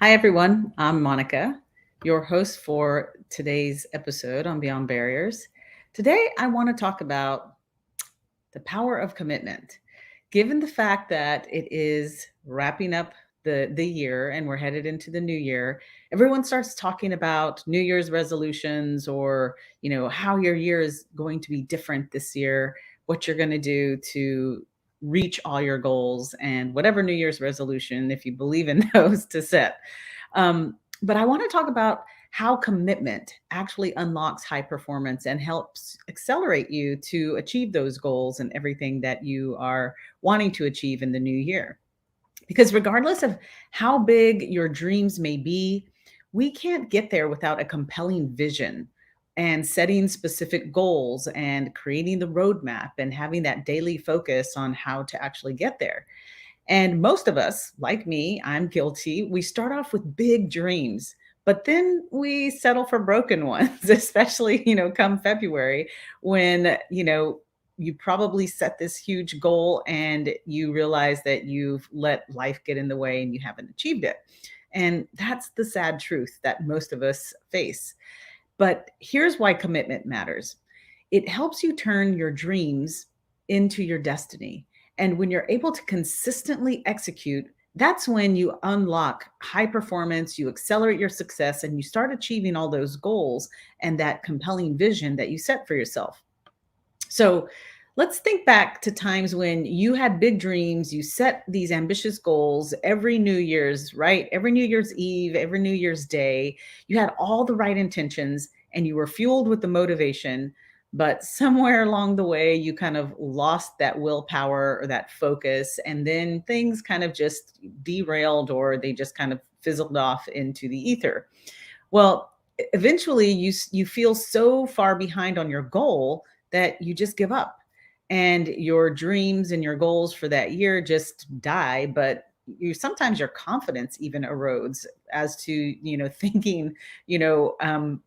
Hi, everyone. I'm Monica, your host for today's episode on Beyond Barriers. Today, I want to talk about the power of commitment. Given the fact that it is wrapping up the year and we're headed into the new year, everyone starts talking about New Year's resolutions or, how your year is going to be different this year, what you're going to do to reach all your goals and whatever New Year's resolution, if you believe in those, to set. But I want to talk about how commitment actually unlocks high performance and helps accelerate you to achieve those goals and everything that you are wanting to achieve in the new year. Because regardless of how big your dreams may be, we can't get there without a compelling vision and setting specific goals and creating the roadmap and having that daily focus on how to actually get there. And most of us, like me, I'm guilty, we start off with big dreams, but then we settle for broken ones, especially, come February when, you probably set this huge goal and you realize that you've let life get in the way and you haven't achieved it. And that's the sad truth that most of us face. But here's why commitment matters. It helps you turn your dreams into your destiny. And when you're able to consistently execute, that's when you unlock high performance, you accelerate your success, and you start achieving all those goals and that compelling vision that you set for yourself. So let's think back to times when you had big dreams, you set these ambitious goals every New Year's, right? Every New Year's Eve, every New Year's Day. You had all the right intentions and you were fueled with the motivation. But somewhere along the way, you kind of lost that willpower or that focus. And then things kind of just derailed or they just kind of fizzled off into the ether. Well, eventually you feel so far behind on your goal that you just give up and your dreams and your goals for that year just die. But you sometimes your confidence even erodes as to thinking you know I'm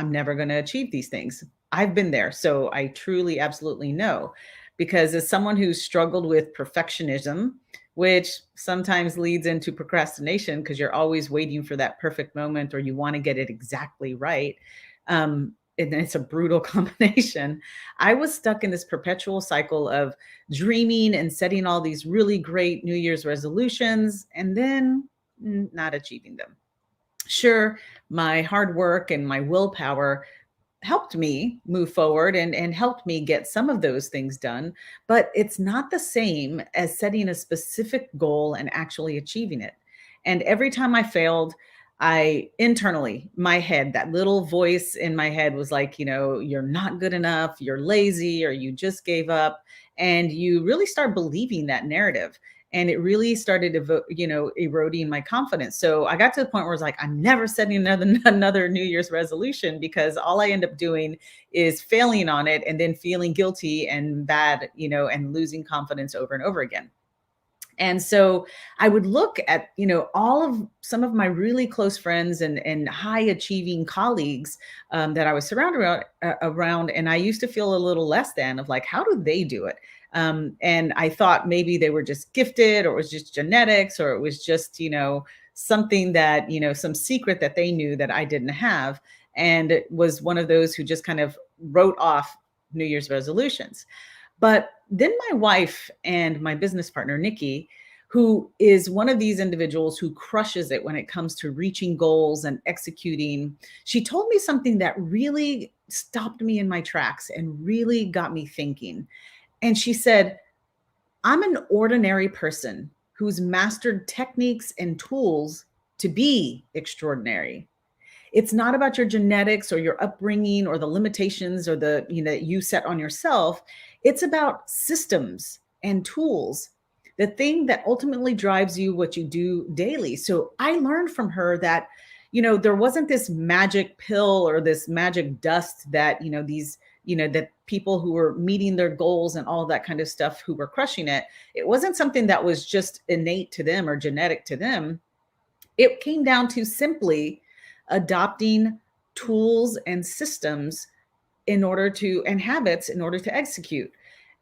never going to achieve these things. I've been there, so I truly absolutely know, because as someone who's struggled with perfectionism, which sometimes leads into procrastination because you're always waiting for that perfect moment or you want to get it exactly right. And it's a brutal combination. I was stuck in this perpetual cycle of dreaming and setting all these really great New Year's resolutions and then not achieving them. Sure, my hard work and my willpower helped me move forward and helped me get some of those things done, but it's not the same as setting a specific goal and actually achieving it. And every time I failed, I internally, my head, that little voice in my head was like, you're not good enough, you're lazy, or you just gave up. And you really start believing that narrative. And it really started, eroding my confidence. So I got to the point where I was like, I'm never setting another New Year's resolution because all I end up doing is failing on it and then feeling guilty and bad, and losing confidence over and over again. And so I would look at, all of some of my really close friends and high achieving colleagues that I was surrounded around, and I used to feel a little less than of like, how do they do it? And I thought maybe they were just gifted, or it was just genetics, or it was just, something that, some secret that they knew that I didn't have. And it was one of those who just kind of wrote off New Year's resolutions. But then my wife and my business partner, Nikki, who is one of these individuals who crushes it when it comes to reaching goals and executing, she told me something that really stopped me in my tracks and really got me thinking. And she said, I'm an ordinary person who's mastered techniques and tools to be extraordinary. It's not about your genetics or your upbringing or the limitations or the that you set on yourself. It's about systems and tools, the thing that ultimately drives you what you do daily. So I learned from her that there wasn't this magic pill or this magic dust that these that people who were meeting their goals and all that kind of stuff who were crushing it. It wasn't something that was just innate to them or genetic to them. It came down to simply adopting tools and systems and habits in order to execute.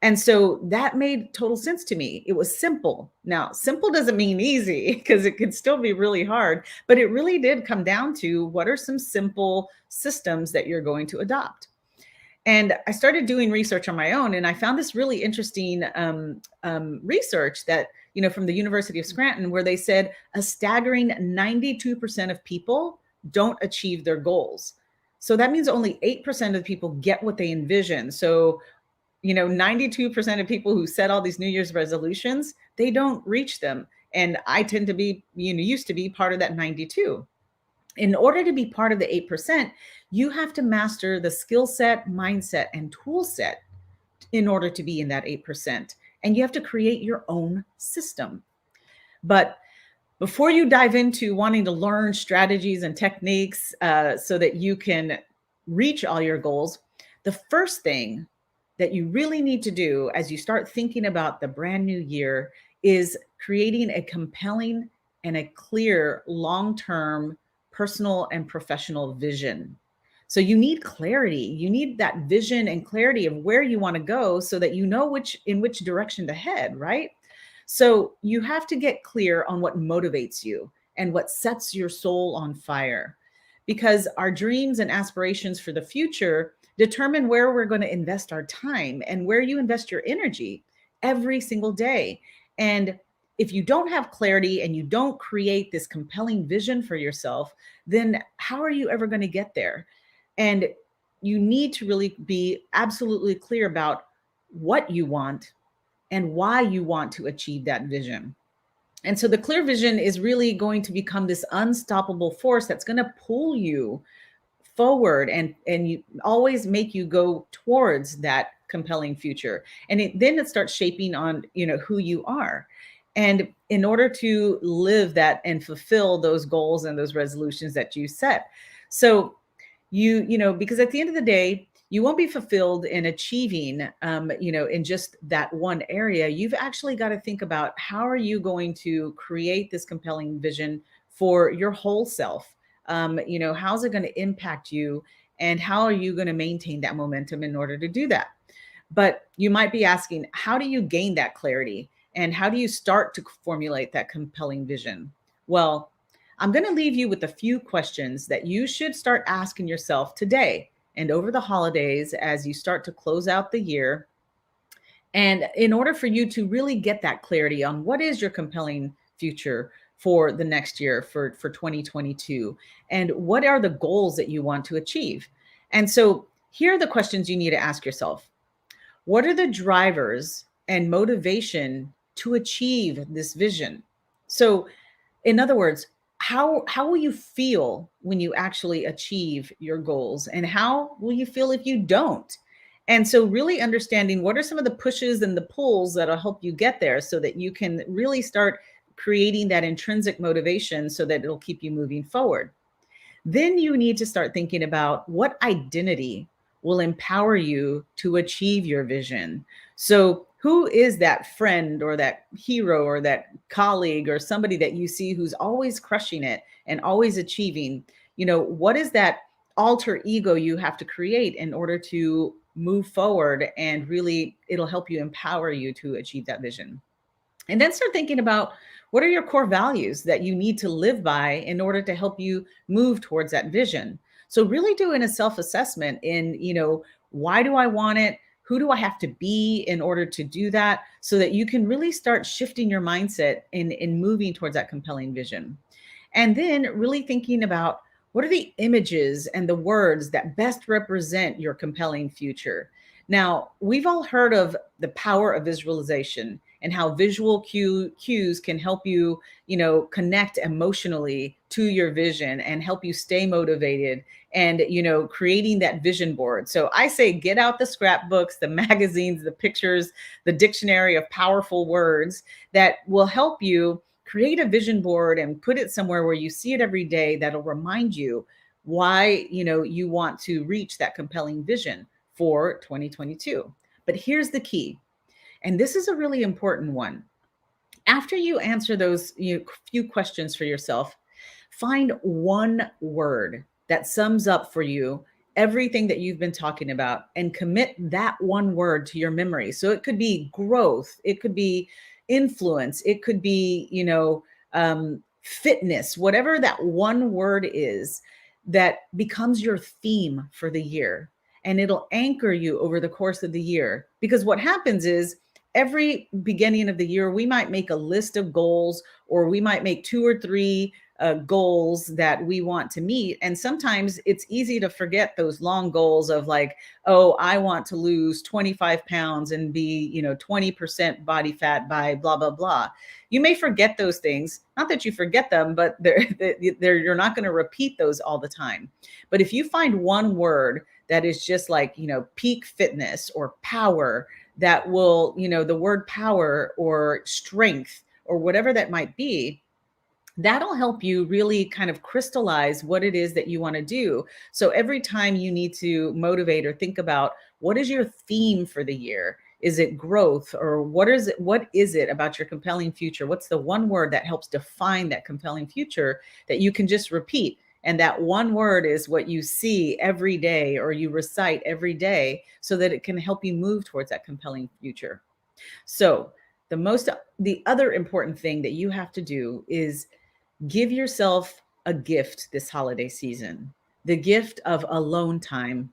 And so that made total sense to me. It was simple. Now, simple doesn't mean easy because it could still be really hard, but it really did come down to what are some simple systems that you're going to adopt. And I started doing research on my own, and I found this really interesting research that, from the University of Scranton, where they said a staggering 92% of people don't achieve their goals. So that means only 8% of people get what they envision. So 92% of people who set all these New Year's resolutions, they don't reach them. And I tend to be, used to be part of that 92. In order to be part of the 8%, you have to master the skill set, mindset, and tool set in order to be in that 8%. And you have to create your own system. But before you dive into wanting to learn strategies and techniques so that you can reach all your goals, the first thing that you really need to do as you start thinking about the brand new year is creating a compelling and a clear long-term personal and professional vision. So you need clarity. You need that vision and clarity of where you want to go so that you know in which direction to head, right? So you have to get clear on what motivates you and what sets your soul on fire, because our dreams and aspirations for the future determine where we're going to invest our time and where you invest your energy every single day. And if you don't have clarity and you don't create this compelling vision for yourself, then how are you ever going to get there? And you need to really be absolutely clear about what you want and why you want to achieve that vision. And so the clear vision is really going to become this unstoppable force that's going to pull you forward and you always make you go towards that compelling future. And then it starts shaping on, who you are. And in order to live that and fulfill those goals and those resolutions that you set. So because at the end of the day, you won't be fulfilled in achieving, in just that one area. You've actually got to think about how are you going to create this compelling vision for your whole self? How's it going to impact you? And how are you going to maintain that momentum in order to do that? But you might be asking, how do you gain that clarity? And how do you start to formulate that compelling vision? Well, I'm going to leave you with a few questions that you should start asking yourself today and over the holidays as you start to close out the year. And in order for you to really get that clarity on what is your compelling future for the next year, for 2022, and what are the goals that you want to achieve? And so here are the questions you need to ask yourself. What are the drivers and motivation to achieve this vision? So in other words, how will you feel when you actually achieve your goals, and how will you feel if you don't? And so really understanding what are some of the pushes and the pulls that'll help you get there so that you can really start creating that intrinsic motivation so that it'll keep you moving forward. Then you need to start thinking about what identity will empower you to achieve your vision. So who is that friend or that hero or that colleague or somebody that you see who's always crushing it and always achieving? What is that alter ego you have to create in order to move forward, and really it'll help you empower you to achieve that vision. And then start thinking about what are your core values that you need to live by in order to help you move towards that vision. So really doing a self-assessment in, why do I want it? Who do I have to be in order to do that? So that you can really start shifting your mindset in moving towards that compelling vision. And then really thinking about what are the images and the words that best represent your compelling future. Now, we've all heard of the power of visualization and how visual cues can help you, connect emotionally to your vision and help you stay motivated and, creating that vision board. So I say, get out the scrapbooks, the magazines, the pictures, the dictionary of powerful words that will help you create a vision board and put it somewhere where you see it every day. That'll remind you why, you want to reach that compelling vision for 2022. But here's the key. And this is a really important one. After you answer those few questions for yourself, find one word that sums up for you everything that you've been talking about and commit that one word to your memory. So it could be growth, it could be influence, it could be, fitness, whatever that one word is that becomes your theme for the year. And it'll anchor you over the course of the year. Because what happens is every beginning of the year, we might make a list of goals, or we might make two or three goals that we want to meet. And sometimes it's easy to forget those long goals of like, oh, I want to lose 25 pounds and be, 20% body fat by blah, blah, blah. You may forget those things. Not that you forget them, but you're not going to repeat those all the time. But if you find one word that is just like, peak fitness or power, that will, the word power or strength or whatever that might be, that'll help you really kind of crystallize what it is that you want to do. So every time you need to motivate or think about what is your theme for the year? Is it growth, or what is it about your compelling future? What's the one word that helps define that compelling future that you can just repeat? And that one word is what you see every day or you recite every day so that it can help you move towards that compelling future. So, the other important thing that you have to do is give yourself a gift this holiday season, the gift of alone time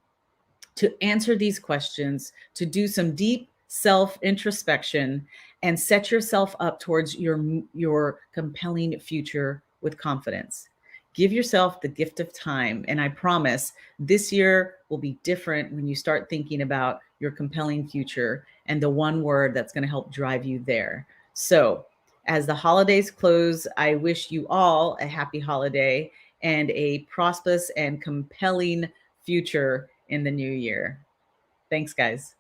to answer these questions, to do some deep self introspection and set yourself up towards your compelling future with confidence. Give yourself the gift of time, and I promise this year will be different when you start thinking about your compelling future and the one word that's going to help drive you there. So, as the holidays close, I wish you all a happy holiday and a prosperous and compelling future in the new year. Thanks, guys.